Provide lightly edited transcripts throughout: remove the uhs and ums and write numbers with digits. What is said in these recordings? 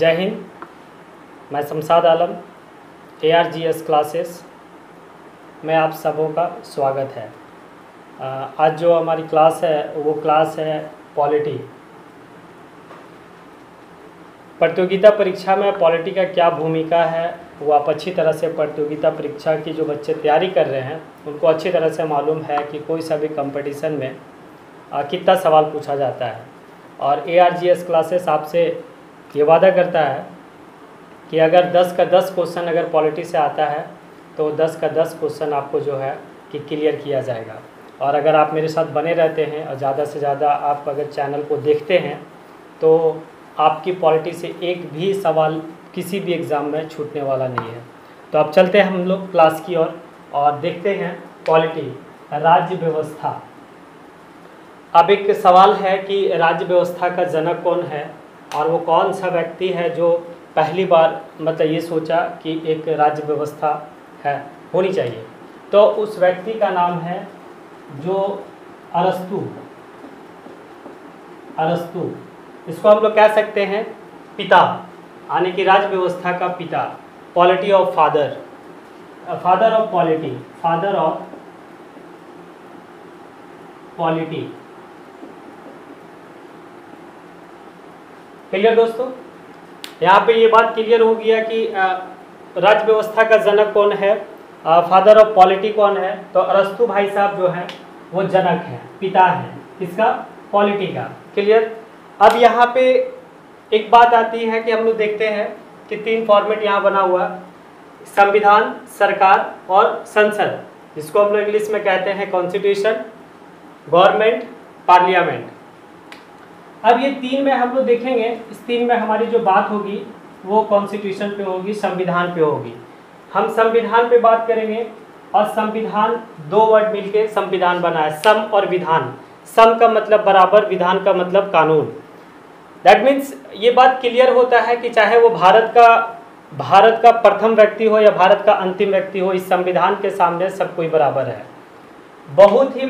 जय हिंद। मैं शमशाद आलम, ARGS classes में आप सबों का स्वागत है। आज जो हमारी क्लास है वो क्लास है पॉलिटी। प्रतियोगिता परीक्षा में पॉलिटी का क्या भूमिका है वो आप अच्छी तरह से प्रतियोगिता परीक्षा की जो बच्चे तैयारी कर रहे हैं उनको अच्छी तरह से मालूम है कि कोई सा भी कंपटीशन में कितना सवाल पूछा जाता है। और ARGS क्लासेस आपसे ये वादा करता है कि अगर 10 का 10 क्वेश्चन अगर पॉलिटी से आता है तो 10 का 10 क्वेश्चन आपको जो है कि क्लियर किया जाएगा। और अगर आप मेरे साथ बने रहते हैं और ज़्यादा से ज़्यादा आप अगर चैनल को देखते हैं तो आपकी पॉलिटी से एक भी सवाल किसी भी एग्ज़ाम में छूटने वाला नहीं है। तो अब चलते हैं हम लोग क्लास की ओर और देखते हैं पॉलिटी, राज्य व्यवस्था। अब एक सवाल है कि राज्य व्यवस्था का जनक कौन है और वो कौन सा व्यक्ति है जो पहली बार मतलब ये सोचा कि एक राज्य व्यवस्था है होनी चाहिए। तो उस व्यक्ति का नाम है जो अरस्तु। इसको हम लोग कह सकते हैं पिता, यानी कि राज्य व्यवस्था का पिता, polity of father, father of polity. Clear दोस्तों? यहाँ पे ये बात क्लियर हो गया कि राज्य व्यवस्था का जनक कौन है, फादर ऑफ पॉलिटी कौन है। तो अरस्तु भाई साहब जो है वो जनक है, पिता है किसका, पॉलिटी का। क्लियर? अब यहाँ पे एक बात आती है कि हम लोग देखते हैं कि 3 फॉर्मेट यहाँ बना हुआ, संविधान, सरकार और संसद, जिसको हम लोग इंग्लिश में कहते हैं कॉन्स्टिट्यूशन, गवर्नमेंट, पार्लियामेंट। अब ये 3 में हम लोग देखेंगे, इस 3 में हमारी जो बात होगी वो कॉन्स्टिट्यूशन पे होगी, संविधान पे होगी। हम संविधान पे बात करेंगे और संविधान 2 वर्ड मिलके संविधान बना है, सम और विधान। सम का मतलब बराबर, विधान का मतलब कानून। दैट मीन्स ये बात क्लियर होता है कि चाहे वो भारत का प्रथम व्यक्ति हो या भारत का अंतिम व्यक्ति हो, इस संविधान के सामने सब कोई बराबर है। बहुत ही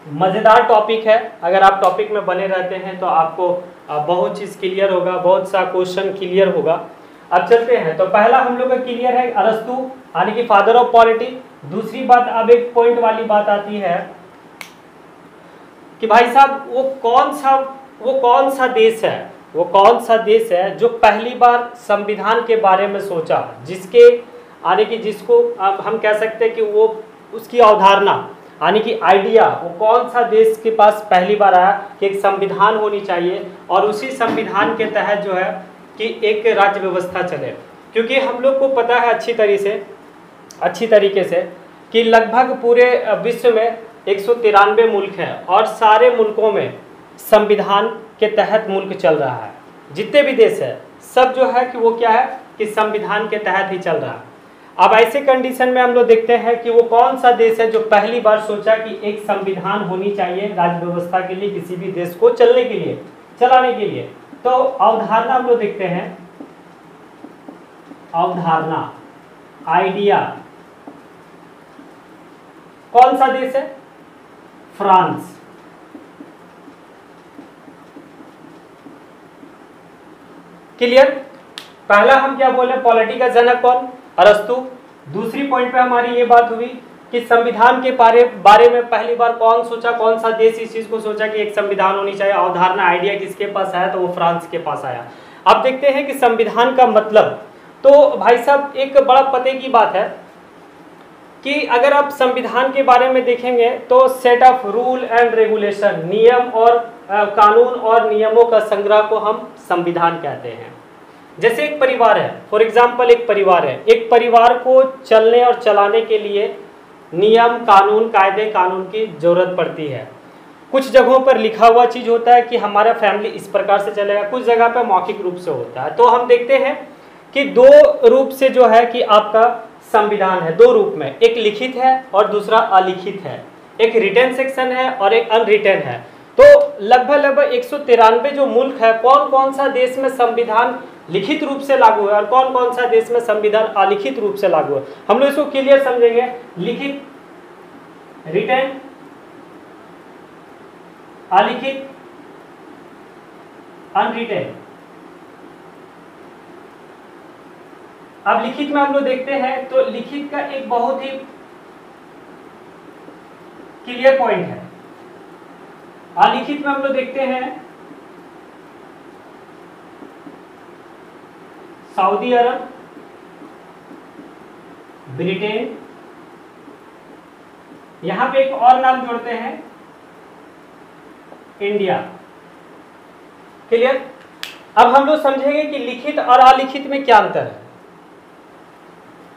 मज़ेदार टॉपिक है। अगर आप टॉपिक में बने रहते हैं तो आपको बहुत चीज़ क्लियर होगा, बहुत सा क्वेश्चन क्लियर होगा। अब चलते हैं। तो पहला हम लोग का क्लियर है अरस्तु, यानी कि फादर ऑफ पॉलिटी। दूसरी बात, अब एक पॉइंट वाली बात आती है कि भाई साहब वो कौन सा देश है जो पहली बार संविधान के बारे में सोचा, जिसको हम कह सकते हैं कि वो उसकी अवधारणा यानी कि आइडिया, वो कौन सा देश के पास पहली बार आया कि एक संविधान होनी चाहिए और उसी संविधान के तहत जो है कि एक राज्य व्यवस्था चले। क्योंकि हम लोग को पता है अच्छी तरीके से कि लगभग पूरे विश्व में 193 मुल्क हैं और सारे मुल्कों में संविधान के तहत मुल्क चल रहा है। जितने भी देश है सब जो है कि वो क्या है कि संविधान के तहत ही चल रहा है। अब ऐसे कंडीशन में हम लोग देखते हैं कि वो कौन सा देश है जो पहली बार सोचा कि एक संविधान होनी चाहिए राज्य व्यवस्था के लिए, किसी भी देश को चलाने के लिए। तो अवधारणा हम लोग देखते हैं, अवधारणा, आइडिया, कौन सा देश है, फ्रांस। क्लियर? पहला हम क्या बोले, पॉलिटी का जनक कौन, अरस्तु। दूसरी पॉइंट पे हमारी ये बात हुई कि संविधान के बारे में पहली बार कौन सोचा, कौन सा देश इस चीज को सोचा कि एक संविधान होनी चाहिए। अवधारणा, आइडिया किसके पास आया, तो वो फ्रांस के पास आया। अब देखते हैं कि संविधान का मतलब। तो भाई साहब एक बड़ा पते की बात है कि अगर आप संविधान के बारे में देखेंगे तो set of rule and regulation, नियम और कानून और नियमों का संग्रह को हम संविधान कहते हैं। जैसे एक परिवार है, फॉर एग्जाम्पल एक परिवार को चलने और चलाने के लिए नियम, कायदे कानून की जरूरत पड़ती है। कुछ जगहों पर लिखा हुआ चीज होता है कि हमारा फैमिली इस प्रकार से चलेगा, कुछ जगह पर मौखिक रूप से होता है। तो हम देखते हैं कि 2 रूप से जो है कि आपका संविधान है, 2 रूप में, एक लिखित है और दूसरा अलिखित है। एक रिटन सेक्शन है और एक अनरिटन है। तो लगभग 193 जो मुल्क है, कौन सा देश में संविधान लिखित रूप से लागू है और कौन सा देश में संविधान अलिखित रूप से लागू है। हम लोग इसको क्लियर समझेंगे। लिखित, रिटन, अलिखित, अनरिटन। अब लिखित में हम लोग देखते हैं तो लिखित का एक बहुत ही क्लियर पॉइंट है। अलिखित में हम लोग देखते हैं सऊदी अरब, ब्रिटेन, यहां पे एक और नाम जोड़ते हैं इंडिया। क्लियर? अब हम लोग समझेंगे कि लिखित और अलिखित में क्या अंतर है।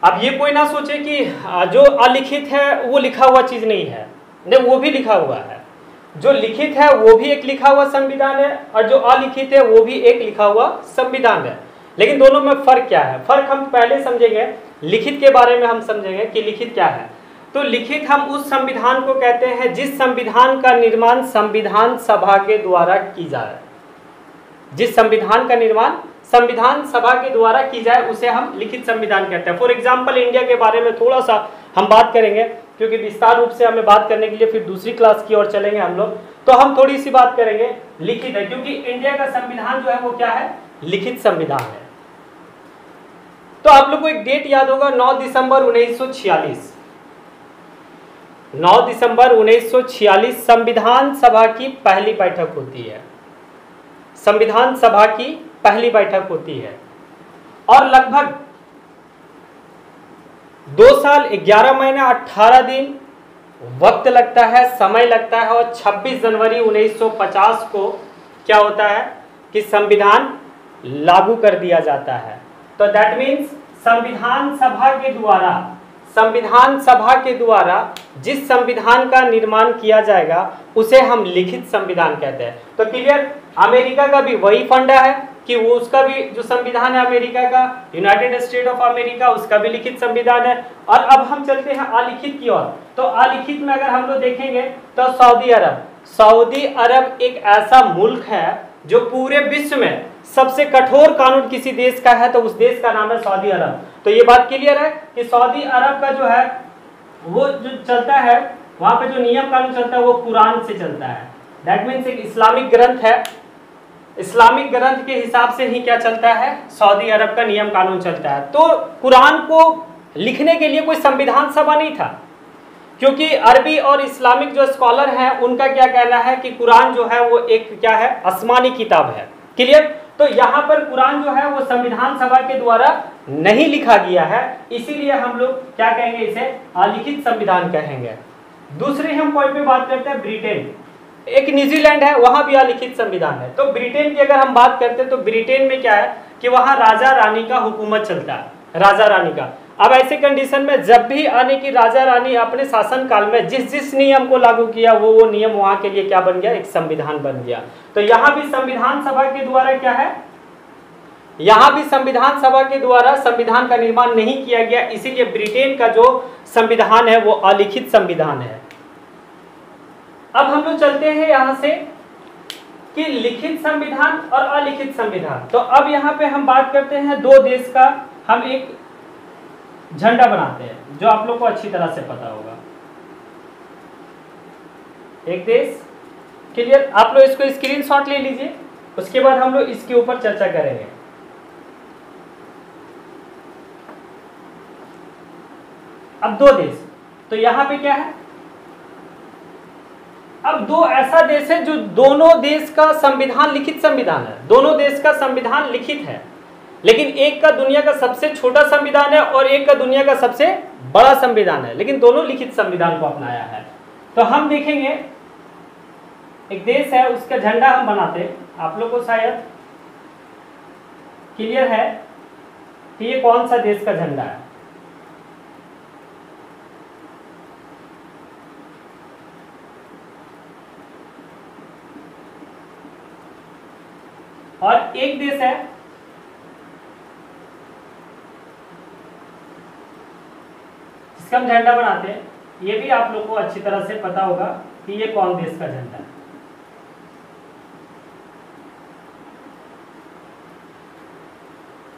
अब ये कोई ना सोचे कि जो अलिखित है वो लिखा हुआ चीज नहीं है, नहीं, वो भी लिखा हुआ है। जो लिखित है वो भी एक लिखा हुआ संविधान है और जो अलिखित है वो भी एक लिखा हुआ संविधान है। लेकिन दोनों में फर्क क्या है? फर्क हम पहले समझेंगे, लिखित के बारे में हम समझेंगे कि लिखित क्या है। तो लिखित हम उस संविधान को कहते हैं जिस संविधान का निर्माण संविधान सभा के द्वारा की जाए। जिस संविधान का निर्माण संविधान सभा के द्वारा की जाए उसे हम लिखित संविधान कहते हैं। फॉर एग्जाम्पल इंडिया के बारे में थोड़ा सा हम बात करेंगे, क्योंकि विस्तार रूप से हमें बात करने के लिए फिर दूसरी क्लास की ओर चलेंगे हम लोग, तो हम थोड़ी सी बात करेंगे लिखित है, क्योंकि इंडिया का संविधान जो है वो क्या है? लिखित संविधान है। तो आप लोग को एक डेट याद होगा, 9 दिसंबर 1946। 9 दिसंबर 1946 संविधान सभा की पहली बैठक होती है। संविधान सभा की पहली बैठक होती है और लगभग 2 साल 11 महीने 18 दिन वक्त लगता है, समय लगता है, और 26 जनवरी 1950 को क्या होता है कि संविधान लागू कर दिया जाता है। तो दैट मीन्स संविधान सभा के द्वारा जिस संविधान का निर्माण किया जाएगा उसे हम लिखित संविधान कहते हैं। तो क्लियर? अमेरिका का भी वही फंडा है कि वो उसका भी जो संविधान है अमेरिका का, यूनाइटेड स्टेट ऑफ अमेरिका, उसका भी लिखित संविधान है। और अब हम चलते हैं अलिखित की ओर। तो अलिखित में अगर हम लोग देखेंगे तो सऊदी अरब एक ऐसा मुल्क है जो पूरे विश्व में सबसे कठोर कानून किसी देश का है तो उस देश का नाम है सऊदी अरब। तो ये बात क्लियर है कि सऊदी अरब का जो है वो जो चलता है, वहां पे जो नियम कानून चलता है वो कुरान से चलता है। दैट मीन्स एक इस्लामिक ग्रंथ है, इस्लामिक ग्रंथ के हिसाब से ही क्या चलता है? सऊदी अरब का नियम कानून चलता है। तो कुरान को लिखने के लिए कोई संविधान सभा नहीं था, क्योंकि अरबी और इस्लामिक जो स्कॉलर हैं उनका क्या कहना है कि कुरान जो है वो एक क्या है? आसमानी किताब है। क्लियर? तो यहाँ पर कुरान जो है वो संविधान सभा के द्वारा नहीं लिखा गया है, इसीलिए हम लोग क्या कहेंगे? इसे अलिखित संविधान कहेंगे। दूसरे हम पॉइंट पे बात करते हैं ब्रिटेन। एक न्यूजीलैंड है, वहां भी अलिखित संविधान है। तो ब्रिटेन की अगर हम बात करते हैं तो ब्रिटेन में क्या है कि वहां राजा रानी का हुकूमत चलता है, राजा रानी का। अब ऐसे कंडीशन में जब भी आने की राजा रानी अपने शासन काल में जिस जिस नियम को लागू किया वो नियम वहां के लिए क्या बन गया? एक संविधान बन गया। तो यहाँ भी संविधान सभा के द्वारा क्या है? यहाँ भी संविधान सभा के द्वारा संविधान का निर्माण नहीं किया गया, इसीलिए ब्रिटेन का जो संविधान है वो अलिखित संविधान है। अब हम लोग चलते हैं यहां से कि लिखित संविधान और अलिखित संविधान। तो अब यहाँ पे हम बात करते हैं दो देश का, हम एक झंडा बनाते हैं जो आप लोग को अच्छी तरह से पता होगा। एक देश, क्लियर? आप लोग इसको स्क्रीनशॉट ले लीजिए, उसके बाद हम लोग इसके ऊपर चर्चा करेंगे। अब दो देश, तो यहां पे क्या है? अब दो ऐसा देश है जो दोनों देश का संविधान लिखित संविधान है, दोनों देश का संविधान लिखित है, लेकिन एक का दुनिया का सबसे छोटा संविधान है और एक का दुनिया का सबसे बड़ा संविधान है, लेकिन दोनों लिखित संविधान को अपनाया है। तो हम देखेंगे एक देश है, उसका झंडा हम बनाते हैं। आप लोग को शायद क्लियर है कि ये कौन सा देश का झंडा है। और एक देश है जिसका हम झंडा बनाते हैं, ये भी आप लोग को अच्छी तरह से पता होगा कि ये कौन देश का झंडा है।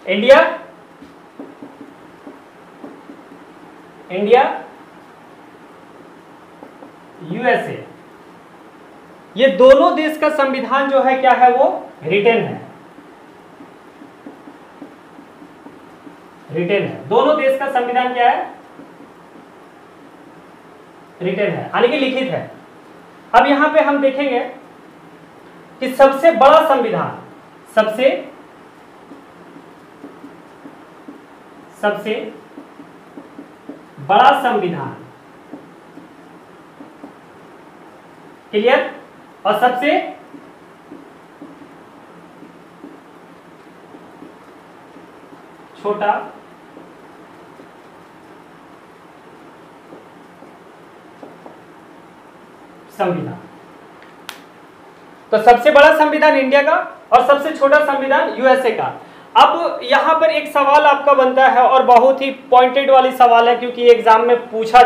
इंडिया, यूएसए, ये दोनों देश का संविधान जो है क्या है? वो रिटेन है। रिटेन है। दोनों देश का संविधान क्या है? रिटेन है, यानी कि लिखित है। अब यहां पे हम देखेंगे कि सबसे बड़ा संविधान, सबसे बड़ा संविधान, क्लियर, और सबसे छोटा संविधान। तो सबसे बड़ा संविधान इंडिया का और सबसे छोटा संविधान यूएसए का। अब यहां पर एक सवाल आपका बनता है और बहुत ही पॉइंटेड वाली सवाल है, क्योंकि एग्जाम में पूछा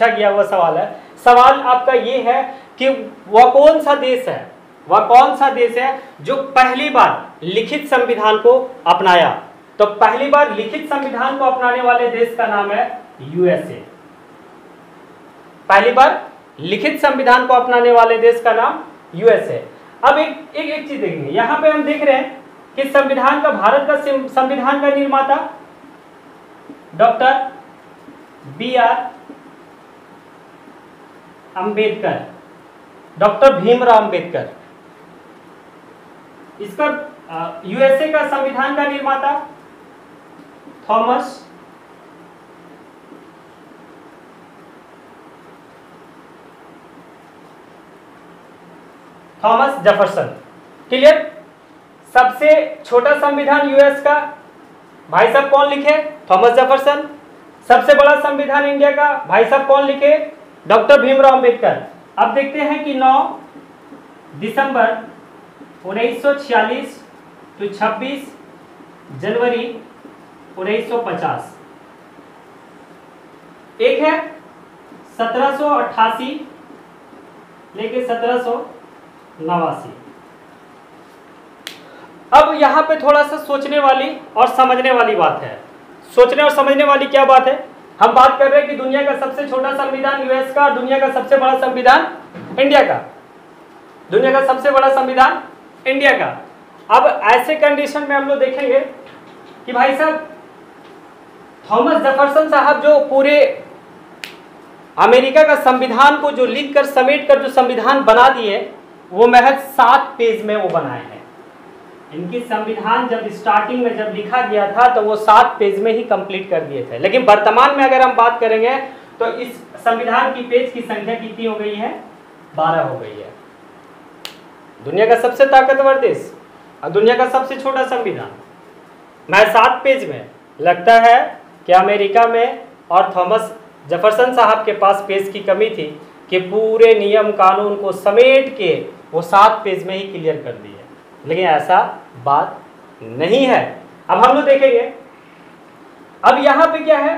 गया हुआ सवाल है। सवाल आपका ये है कि वह कौन सा देश है जो पहली बार लिखित संविधान को अपनाया। तो पहली बार लिखित संविधान को अपनाने वाले देश का नाम है यूएसए। पहली बार लिखित संविधान को अपनाने वाले देश का नाम यूएसए। अब एक चीज देखेंगे, यहां पे हम देख रहे हैं कि संविधान का, भारत का संविधान का निर्माता doctor BR Ambedkar, doctor Bhimrao Ambedkar. इसका यूएसए का संविधान का निर्माता थॉमस जेफरसन। क्लियर। सबसे छोटा संविधान यूएस का भाई साहब कौन लिखे? Thomas Jefferson. सबसे बड़ा संविधान इंडिया का भाई साहब कौन लिखे? डॉक्टर भीमराव अंबेडकर। अब देखते हैं कि 9 दिसंबर 1946 to 26 जनवरी 1950। एक है 1788 लेके 1789। अब यहां पे थोड़ा सा सोचने वाली और समझने वाली बात है। सोचने और समझने वाली क्या बात है? हम बात कर रहे हैं कि दुनिया का सबसे छोटा संविधान यूएस का और दुनिया का सबसे बड़ा संविधान इंडिया का। दुनिया का सबसे बड़ा संविधान इंडिया का। अब ऐसे कंडीशन में हम लोग देखेंगे कि भाई साहब थॉमस जेफरसन साहब जो पूरे अमेरिका का संविधान को जो लिखकर समेट कर जो संविधान बना दिए, वो महज 7 पेज में वो बनाए हैं। इनकी संविधान जब स्टार्टिंग में जब लिखा गया था तो वो 7 पेज में ही कंप्लीट कर दिए थे। लेकिन वर्तमान में अगर हम बात करेंगे तो इस संविधान की पेज की संख्या कितनी हो गई है? 12 हो गई है। दुनिया का सबसे ताकतवर देश और दुनिया का सबसे छोटा संविधान मैं 7 पेज में। लगता है कि अमेरिका में और थॉमस जेफरसन साहब के पास पेज की कमी थी कि पूरे नियम कानून को समेट के वो 7 पेज में ही क्लियर कर दिए, लेकिन ऐसा बात नहीं है। अब हम लोग देखेंगे, अब यहाँ पे क्या है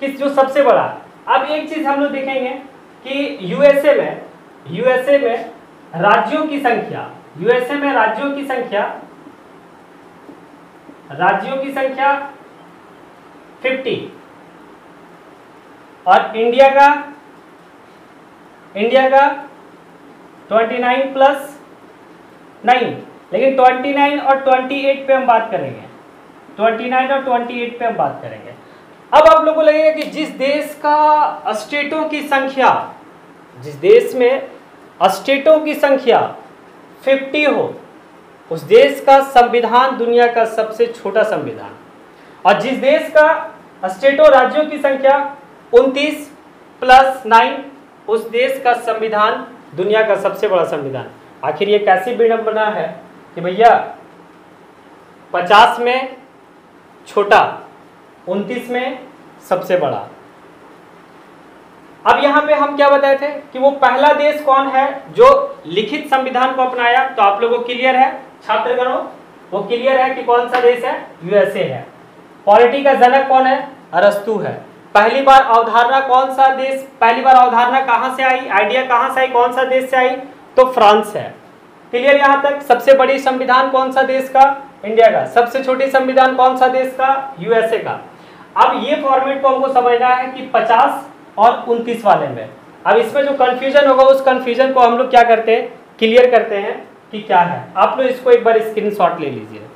कि जो सबसे बड़ा, अब एक चीज हम लोग देखेंगे कि यूएसए में राज्यों की संख्या, यूएसए में राज्यों की संख्या 50 और इंडिया का 29 प्लस 9। लेकिन 29 और 28 पे हम बात करेंगे। 29 और 28 पे हम बात करेंगे। अब आप लोगों को लगेगा कि जिस देश का स्टेटों की संख्या, जिस देश में स्टेटों की संख्या 50 हो, उस देश का संविधान दुनिया का सबसे छोटा संविधान, और जिस देश का स्टेटों राज्यों की संख्या 29 प्लस 9, उस देश का संविधान दुनिया का सबसे बड़ा संविधान। आखिर ये कैसी विडंबना है कि भैया 50 में छोटा, 29 में सबसे बड़ा। अब यहां पे हम क्या बताए थे कि वो पहला देश कौन है जो लिखित संविधान को अपनाया? तो आप लोगों को क्लियर है छात्रगणों, वो क्लियर है कि कौन सा देश है? यूएसए है। पॉलिटी का जनक कौन है? अरस्तु है। पहली बार अवधारणा कौन सा देश, पहली बार अवधारणा कहां से आई, आइडिया कहां से आई, कौन सा देश से आई? तो फ्रांस है। क्लियर यहां तक? सबसे बड़ी संविधान कौन सा देश का? इंडिया का। सबसे छोटी संविधान कौन सा देश का? यूएसए का। अब ये फॉर्मेट को हमको समझना है कि 50 और 29 वाले में। अब इसमें जो कंफ्यूजन होगा उस कंफ्यूजन को हम लोग क्या करते हैं? क्लियर करते हैं कि क्या है। आप लोग इसको एक बार स्क्रीनशॉट ले लीजिए।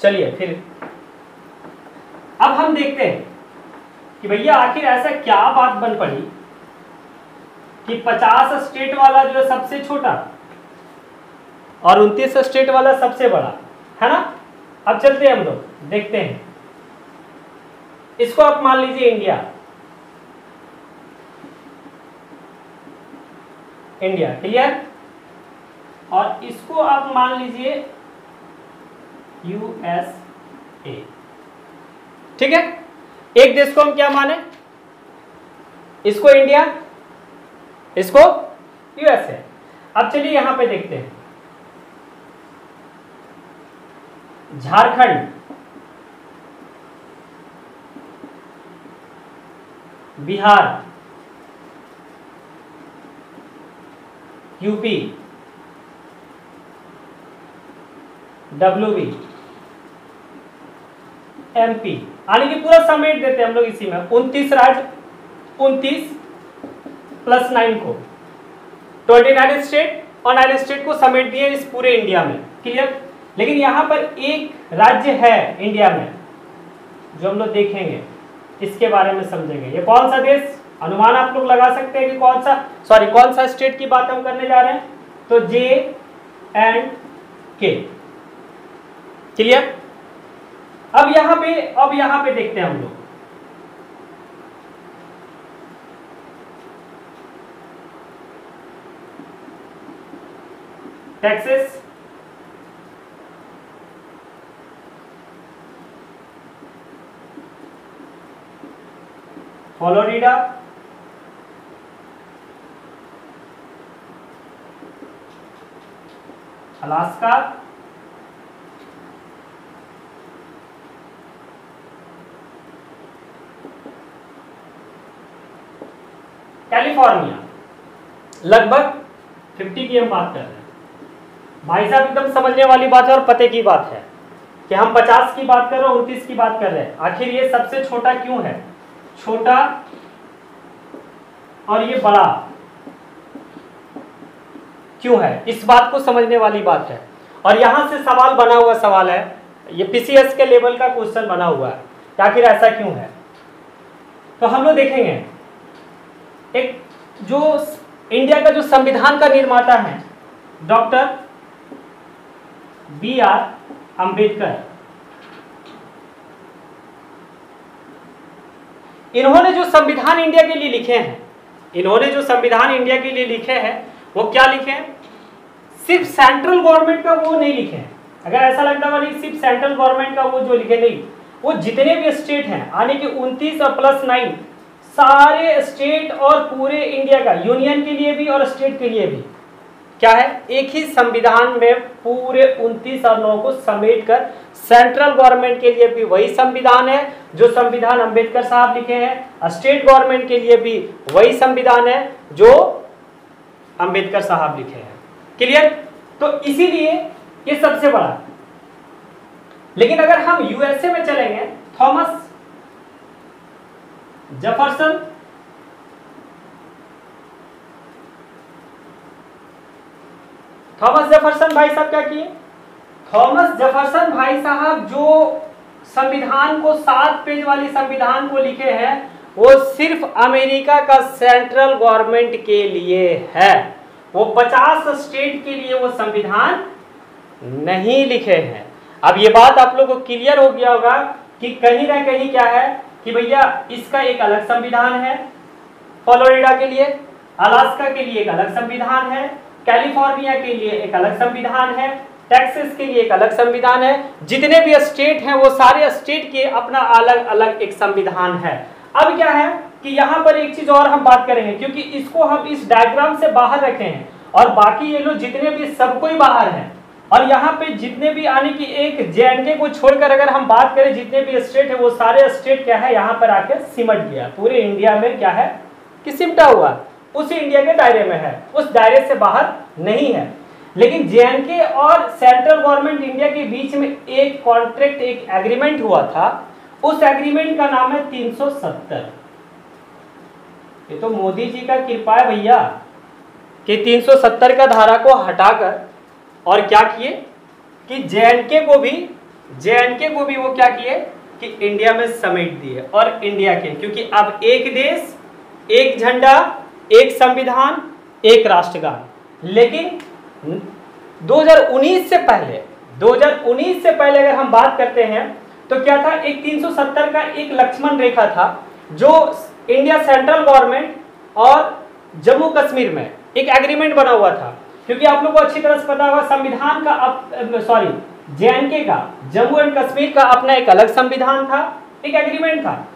चलिए फिर हम देखते हैं कि भैया आखिर ऐसा क्या बात बन पड़ी कि 50 स्टेट वाला जो है सबसे छोटा और 29 स्टेट वाला सबसे बड़ा, है ना। अब चलते हैं हम लोग देखते हैं, इसको आप मान लीजिए इंडिया, इंडिया क्लियर, और इसको आप मान लीजिए यूएसए, ठीक है। एक देश को हम क्या माने, इसको इंडिया, इसको यूएसए। अब चलिए यहां पे देखते हैं, Jharkhand, Bihar, UP, WB, MP, यानी कि पूरा समेट देते हैं हम लोग इसी में 29 राज्य, 29 + 9 को 29 स्टेट और 9 स्टेट को समेट दिए इस पूरे इंडिया में, क्लियर। लेकिन यहां पर एक राज्य है इंडिया में जो हम लोग देखेंगे, इसके बारे में समझेंगे। ये कौन सा देश, अनुमान आप लोग लगा सकते हैं कि कौन सा स्टेट की बात हम करने जा रहे हैं, तो J&K, क्लियर। अब यहां पे देखते हैं हम लोग, टेक्सास, फ्लोरिडा, अलास्का, कैलिफोर्निया, लगभग 50 की हम बात कर रहे हैं। भाई साहब एकदम समझने वाली बात है और पते की बात है कि हम 50 की बात कर रहे हैं, 29 की बात कर रहे हैं। आखिर ये सबसे छोटा क्यों है, छोटा और ये बड़ा क्यों है, इस बात को समझने वाली बात है। और यहां से सवाल बना हुआ सवाल है, ये पीसीएस के लेवल का क्वेश्चन बना हुआ है कि आखिर ऐसा क्यों है। तो हम लोग देखेंगे, एक जो इंडिया का जो संविधान का निर्माता है डॉक्टर BR अंबेडकर, इन्होंने जो संविधान इंडिया के लिए लिखे हैं, वो क्या लिखे हैं, सिर्फ सेंट्रल गवर्नमेंट का वो नहीं लिखे हैं। अगर ऐसा लगता है नहीं सिर्फ सेंट्रल गवर्नमेंट का वो जो लिखे, नहीं, वो जितने भी स्टेट हैं, यानी कि 29 और +9 सारे स्टेट और पूरे इंडिया का, यूनियन के लिए भी और स्टेट के लिए भी क्या है, एक ही संविधान में पूरे 29 और 9 को समेट कर सेंट्रल गवर्नमेंट के लिए भी वही संविधान है जो संविधान अंबेडकर साहब लिखे हैं, स्टेट गवर्नमेंट के लिए भी वही संविधान है जो अंबेडकर साहब लिखे हैं, क्लियर। तो इसीलिए ये सबसे बड़ा। लेकिन अगर हम यूएसए में चलेंगे, थॉमस जेफरसन, भाई साहब क्या किए, थॉमस जेफरसन भाई साहब जो संविधान को 7 पेज वाली संविधान को लिखे हैं, वो सिर्फ अमेरिका का सेंट्रल गवर्नमेंट के लिए है, वो 50 स्टेट के लिए वो संविधान नहीं लिखे हैं। अब ये बात आप लोगों को क्लियर हो गया होगा कि कहीं ना कहीं क्या है कि भैया इसका एक अलग संविधान है, फ्लोरिडा के लिए, अलास्का के लिए एक अलग संविधान है, कैलिफोर्निया के लिए एक अलग संविधान है, टेक्सास के लिए एक अलग संविधान है, जितने भी स्टेट हैं वो सारे स्टेट के अपना अलग अलग एक संविधान है। अब क्या है कि यहाँ पर एक चीज और हम बात करेंगे, क्योंकि इसको हम इस डायग्राम से बाहर रखे हैं और बाकी ये लोग जितने भी सब कोई बाहर हैं, और यहाँ पे जितने भी आने की एक J&K को छोड़कर अगर हम बात करें जितने भी स्टेट है वो सारे स्टेट क्या है यहाँ पर आके सिमट गया, पूरे इंडिया में क्या है कि सिमटा हुआ, उस इंडिया के दायरे में है, उस दायरे से बाहर नहीं है। लेकिन J&K और सेंट्रल गवर्नमेंट इंडिया के बीच में एक कॉन्ट्रैक्ट, एक एग्रीमेंट हुआ था, उस एग्रीमेंट का नाम है 370। ये तो मोदी जी का कृपा है भैया कि 370 का धारा को हटाकर और क्या किए कि J&K को भी वो क्या किए कि इंडिया में समेट दिए, और इंडिया के, क्योंकि अब एक देश, एक झंडा, एक संविधान, एक राष्ट्रगान। लेकिन 2019 से पहले अगर हम बात करते हैं तो क्या था, एक 370 का एक लक्ष्मण रेखा था जो इंडिया सेंट्रल गवर्नमेंट और जम्मू कश्मीर में एक एग्रीमेंट बना हुआ था। क्योंकि आप लोग को अच्छी तरह से पता होगा संविधान का JNK का, जम्मू एंड कश्मीर का अपना एक अलग संविधान था, एक एग्रीमेंट था,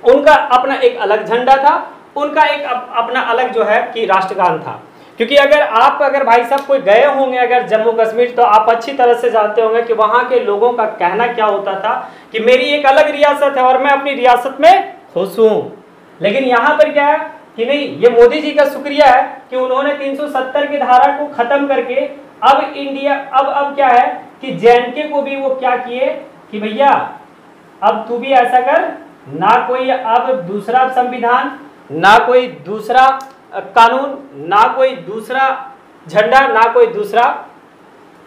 उनका अपना एक अलग झंडा था, उनका एक अपना अलग जो है कि राष्ट्रगान था। क्योंकि अगर भाई साहब कोई गए होंगे अगर जम्मू कश्मीर, तो आप अच्छी तरह से जानते होंगे कि वहां के लोगों का कहना क्या होता था कि मेरी एक अलग रियासत है और मैं अपनी रियासत में खुश हूं। लेकिन यहाँ पर क्या है कि नहीं, ये मोदी जी का शुक्रिया है कि उन्होंने 370 की धारा को खत्म करके अब इंडिया अब क्या है कि JNK को भी वो क्या किए कि भैया अब तू भी ऐसा कर, ना कोई अब दूसरा संविधान, ना कोई दूसरा कानून, ना कोई दूसरा झंडा, ना कोई दूसरा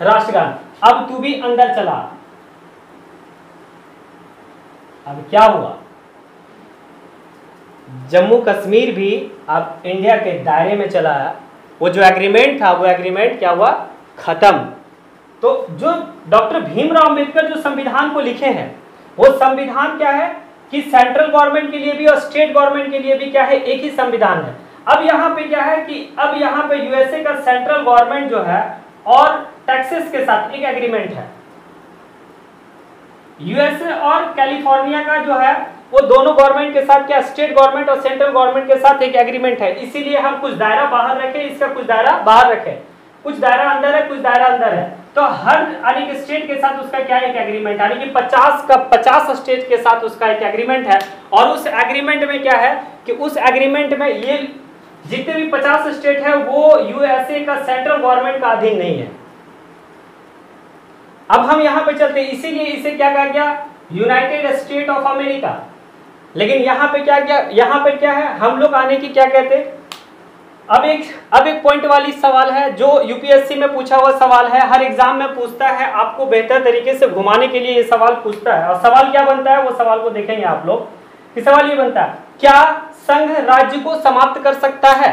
राष्ट्रगान, अब तू भी अंदर चला। अब क्या हुआ, जम्मू कश्मीर भी अब इंडिया के दायरे में चला आया। वो जो एग्रीमेंट था वो एग्रीमेंट क्या हुआ, खत्म। तो जो डॉक्टर भीमराव अंबेडकर जो संविधान को लिखे हैं, वो संविधान क्या है कि सेंट्रल गवर्नमेंट के लिए भी और स्टेट गवर्नमेंट के लिए भी क्या है, एक ही संविधान है। अब यहाँ पे क्या है कि अब यहाँ पे यूएसए का सेंट्रल गवर्नमेंट जो है और टेक्सास के साथ एक एग्रीमेंट है। यूएसए और कैलिफोर्निया का जो है वो दोनों गवर्नमेंट के साथ क्या, स्टेट गवर्नमेंट और सेंट्रल गवर्नमेंट के साथ एक एग्रीमेंट है। इसीलिए हम कुछ दायरा बाहर रखें, इसका कुछ दायरा बाहर रखें, कुछ दायरा अंदर है, कुछ दायरा अंदर है। तो हर यानी कि स्टेट के साथ उसका क्या एक एग्रीमेंट, यानी कि 50 स्टेट के साथ उसका एक एग्रीमेंट है। और उस एग्रीमेंट में क्या है कि उस एग्रीमेंट में ये जितने भी 50 स्टेट है वो यूएसए का सेंट्रल गवर्नमेंट का अधीन नहीं है। अब हम यहां पे चलते हैं, इसीलिए इसे क्या कहा गया, यूनाइटेड स्टेट ऑफ अमेरिका। लेकिन यहाँ पे क्या है, हम लोग आने की क्या कहते हैं। अब एक पॉइंट वाली सवाल है जो यूपीएससी में पूछा हुआ सवाल है, हर एग्जाम में पूछता है, आपको बेहतर तरीके से घुमाने के लिए ये सवाल पूछता है। और सवाल क्या बनता है, वो सवाल को देखेंगे आप लोग कि सवाल ये बनता है, क्या संघ राज्य को समाप्त कर सकता है।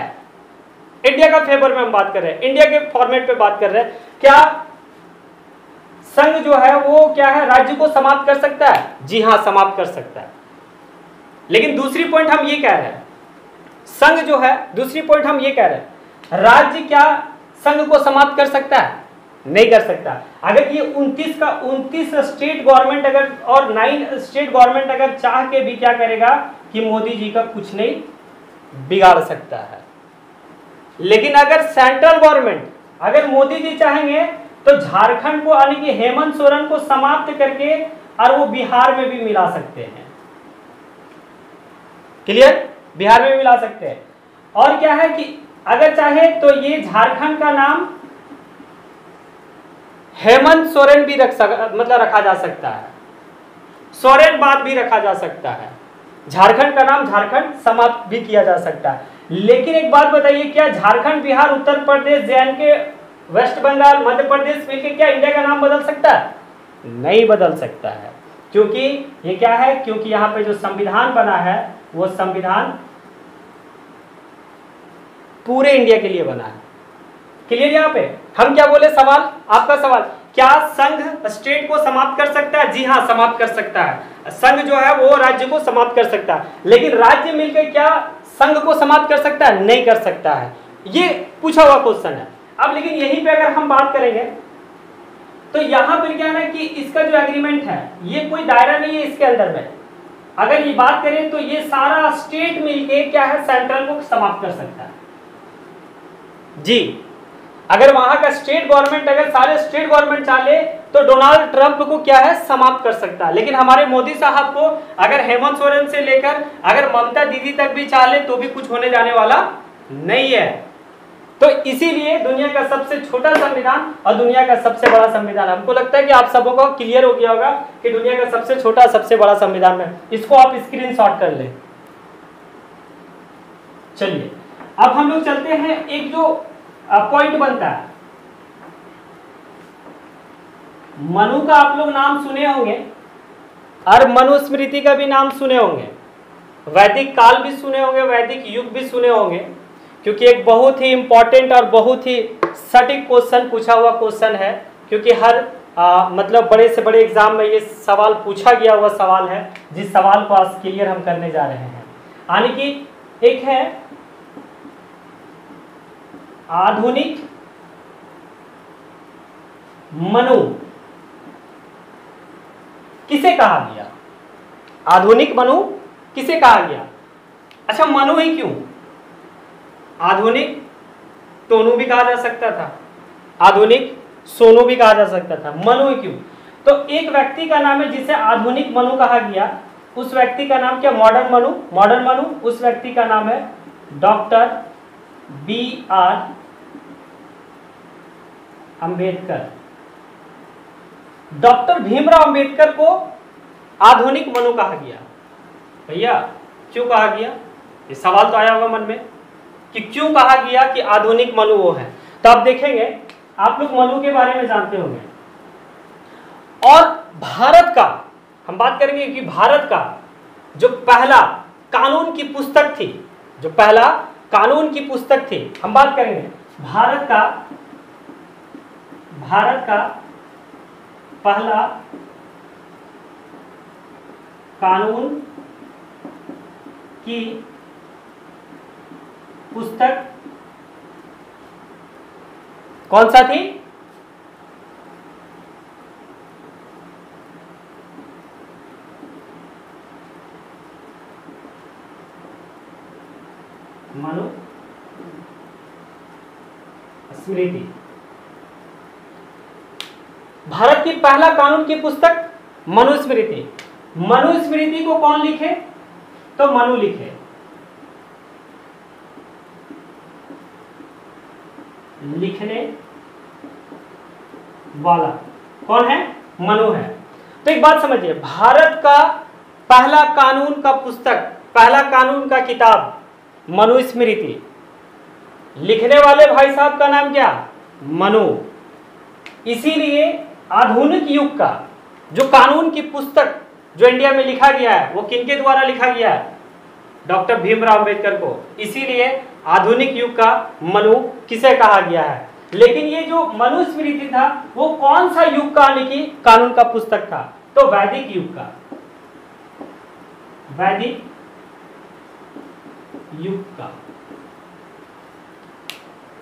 इंडिया का फेवर में हम बात कर रहे हैं, इंडिया के फॉर्मेट पे बात कर रहे हैं, क्या संघ जो है वो क्या है, राज्य को समाप्त कर सकता है। जी हाँ, समाप्त कर सकता है। लेकिन दूसरी पॉइंट हम ये कह रहे हैं, संघ जो है, दूसरी पॉइंट हम ये कह रहे हैं, राज्य क्या संघ को समाप्त कर सकता है, नहीं कर सकता। अगर ये 29 स्टेट गवर्नमेंट अगर और 9 स्टेट गवर्नमेंट अगर चाह के भी क्या करेगा कि मोदी जी का कुछ नहीं बिगाड़ सकता है। लेकिन अगर सेंट्रल गवर्नमेंट, अगर मोदी जी चाहेंगे तो झारखंड को यानी कि हेमंत सोरेन को समाप्त करके और वो बिहार में भी मिला सकते हैं। क्लियर, बिहार में भी मिला सकते हैं। और क्या है कि अगर चाहे तो ये झारखंड का नाम हेमंत सोरेन भी रखा जा सकता है, सोरेन बाद भी रखा जा सकता है, झारखंड का नाम झारखंड समाप्त भी किया जा सकता है। लेकिन एक बात बताइए, क्या झारखंड, बिहार, उत्तर प्रदेश, JNK, वेस्ट बंगाल, मध्य प्रदेश मिलकर क्या इंडिया का नाम बदल सकता है? नहीं बदल सकता है। क्योंकि ये क्या है, क्योंकि यहाँ पे जो संविधान बना है वो संविधान पूरे इंडिया के लिए बना है। क्लियर, यहाँ पे हम क्या बोले, सवाल आपका सवाल, क्या संघ स्टेट को समाप्त कर सकता है? जी हाँ, समाप्त कर सकता है। संघ जो है वो राज्य को समाप्त कर सकता है, लेकिन राज्य मिलकर क्या संघ को समाप्त कर सकता है? नहीं कर सकता है। ये पूछा हुआ क्वेश्चन है। अब लेकिन यहीं पे अगर हम बात करेंगे तो यहाँ पर क्या है ना कि इसका जो एग्रीमेंट है ये कोई दायरा नहीं है इसके अंदर में। अगर ये बात करें तो ये सारा स्टेट मिलके क्या है, सेंट्रल को समाप्त कर सकता है। जी, अगर वहां का स्टेट गवर्नमेंट, अगर सारे स्टेट गवर्नमेंट चाहे तो डोनाल्ड ट्रंप को क्या है, समाप्त कर सकता है। लेकिन हमारे मोदी साहब को अगर हेमंत सोरेन से लेकर अगर ममता दीदी तक भी चाहे तो भी कुछ होने जाने वाला नहीं है। तो इसीलिए दुनिया का सबसे छोटा संविधान और दुनिया का सबसे बड़ा संविधान, हमको लगता है कि आप सबों को क्लियर हो गया होगा कि दुनिया का सबसे छोटा सबसे बड़ा संविधान में, इसको आप स्क्रीनशॉट कर लें। चलिए अब हम लोग चलते हैं, एक जो पॉइंट बनता है, मनु का आप लोग नाम सुने होंगे। और मनुस्मृति का भी नाम सुने होंगे, वैदिक काल भी सुने होंगे, वैदिक युग भी सुने होंगे, क्योंकि एक बहुत ही इंपॉर्टेंट और बहुत ही सटीक क्वेश्चन पूछा हुआ क्वेश्चन है, क्योंकि हर मतलब बड़े से बड़े एग्जाम में ये सवाल पूछा गया हुआ सवाल है, जिस सवाल को आज क्लियर हम करने जा रहे हैं। यानी कि एक है आधुनिक मनु किसे कहा गया? आधुनिक मनु किसे कहा गया? अच्छा, मनु ही क्यों? आधुनिक टोनू भी कहा जा सकता था, आधुनिक सोनू भी कहा जा सकता था, मनु ही क्यों? तो एक व्यक्ति का नाम है जिसे आधुनिक मनु कहा गया, उस व्यक्ति का नाम क्या? मॉडर्न मनु। मॉडर्न मनु, उस व्यक्ति का नाम है doctor BR Ambedkar. Doctor Bhimrao Ambedkar को आधुनिक मनु कहा गया। भैया क्यों कहा गया? ये सवाल तो आया होगा मन में कि क्यों कहा गया कि आधुनिक मनु वो है। तो आप देखेंगे, आप लोग मनु के बारे में जानते होंगे, और भारत का हम बात करेंगे कि भारत का जो पहला कानून की पुस्तक थी, जो पहला कानून की पुस्तक थी, हम बात करेंगे भारत का पहला कानून की पुस्तक कौन सा थी? मनुस्मृति। भारत की पहला कानून की पुस्तक मनुस्मृति। मनुस्मृति को कौन लिखे? तो मनु लिखे। लिखने वाला कौन है? मनु है। तो एक बात समझिए, भारत का पहला कानून का पुस्तक, पहला कानून का किताब मनुस्मृति, लिखने वाले भाई साहब का नाम क्या? मनु। इसीलिए आधुनिक युग का जो कानून की पुस्तक जो इंडिया में लिखा गया है वो किनके द्वारा लिखा गया है? डॉक्टर भीमराव अंबेडकर को। इसीलिए आधुनिक युग का मनु किसे कहा गया है। लेकिन ये जो मनुस्मृति था वो कौन सा युग का यानी कि कानून का पुस्तक था? तो वैदिक युग का। वैदिक युग का,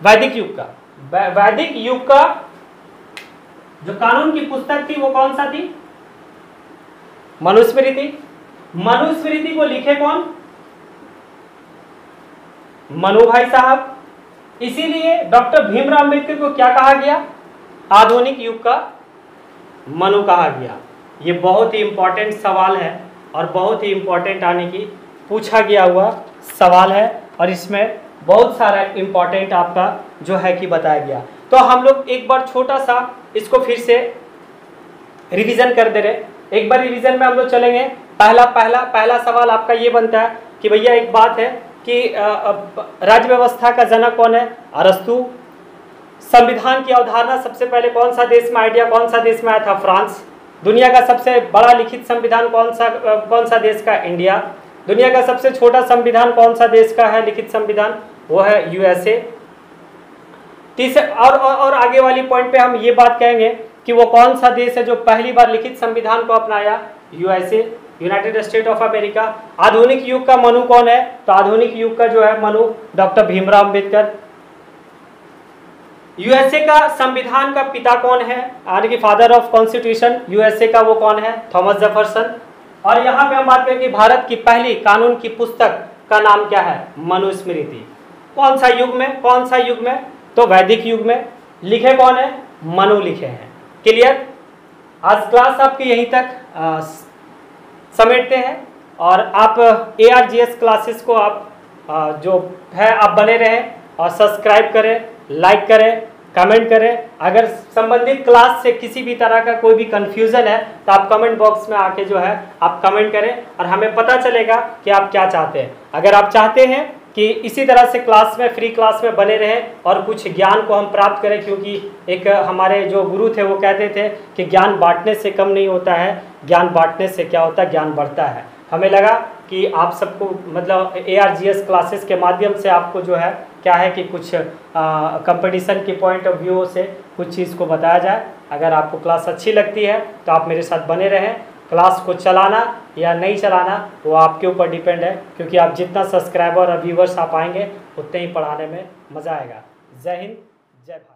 वैदिक युग का, वैदिक युग का जो कानून की पुस्तक थी वो कौन सा थी? मनुस्मृति। मनुस्मृति को लिखे कौन? मनु भाई साहब। इसीलिए डॉक्टर भीमराव अंबेडकर को क्या कहा गया? आधुनिक युग का मनु कहा गया। ये बहुत ही इंपॉर्टेंट सवाल है और बहुत ही इंपॉर्टेंट आने की पूछा गया हुआ सवाल है, और इसमें बहुत सारा इंपॉर्टेंट आपका जो है कि बताया गया। तो हम लोग एक बार छोटा सा इसको फिर से रिवीजन कर दे रहे। एक बार रिवीजन में हम लोग चलेंगे। पहला सवाल आपका ये बनता है कि भैया एक बात है कि राज्य व्यवस्था का जनक कौन है? अरस्तु। संविधान की अवधारणा सबसे पहले कौन सा देश में आइडिया कौन सा देश में आया था? फ्रांस। दुनिया का सबसे बड़ा लिखित संविधान कौन सा देश का? इंडिया। दुनिया का सबसे छोटा संविधान कौन सा देश का है लिखित संविधान? वो है USA। तीसरे और आगे वाली पॉइंट पे हम ये बात कहेंगे कि वो कौन सा देश है जो पहली बार लिखित संविधान को अपनाया? USA, United state of America. आधुनिक युग का मनु कौन है? तो आधुनिक युग का जो है मनु डॉक्टर भीमराव अंबेडकर। USA का संविधान का पिता कौन है? यानी कि फादर ऑफ कॉन्स्टिट्यूशन USA का वो कौन है? Thomas Jefferson. और यहाँ पे हम बात करेंगे भारत की पहली कानून की पुस्तक का नाम क्या है? मनुस्मृति। कौन सा युग में? कौन सा युग में? तो वैदिक युग में। लिखे कौन है? मनु लिखे हैं। क्लियर? आज क्लास आपकी यहीं तक समेटते हैं, और आप ARGS क्लासेस को आप जो है आप बने रहें और सब्सक्राइब करें, लाइक करें, कमेंट करें। अगर संबंधित क्लास से किसी भी तरह का कोई भी कंफ्यूजन है तो आप कमेंट बॉक्स में आके जो है आप कमेंट करें और हमें पता चलेगा कि आप क्या चाहते हैं। अगर आप चाहते हैं कि इसी तरह से क्लास में, फ्री क्लास में बने रहें और कुछ ज्ञान को हम प्राप्त करें, क्योंकि एक हमारे जो गुरु थे वो कहते थे कि ज्ञान बांटने से कम नहीं होता है, ज्ञान बांटने से क्या होता है, ज्ञान बढ़ता है। हमें लगा कि आप सबको मतलब ARGS क्लासेस के माध्यम से आपको जो है क्या है कि कुछ कंपटीशन की पॉइंट ऑफ व्यू से कुछ चीज़ को बताया जाए। अगर आपको क्लास अच्छी लगती है तो आप मेरे साथ बने रहें। क्लास को चलाना या नहीं चलाना वो आपके ऊपर डिपेंड है, क्योंकि आप जितना सब्सक्राइबर और व्यूवर्स आप आएंगे उतने ही पढ़ाने में मज़ा आएगा। जय हिंद, जय भारत।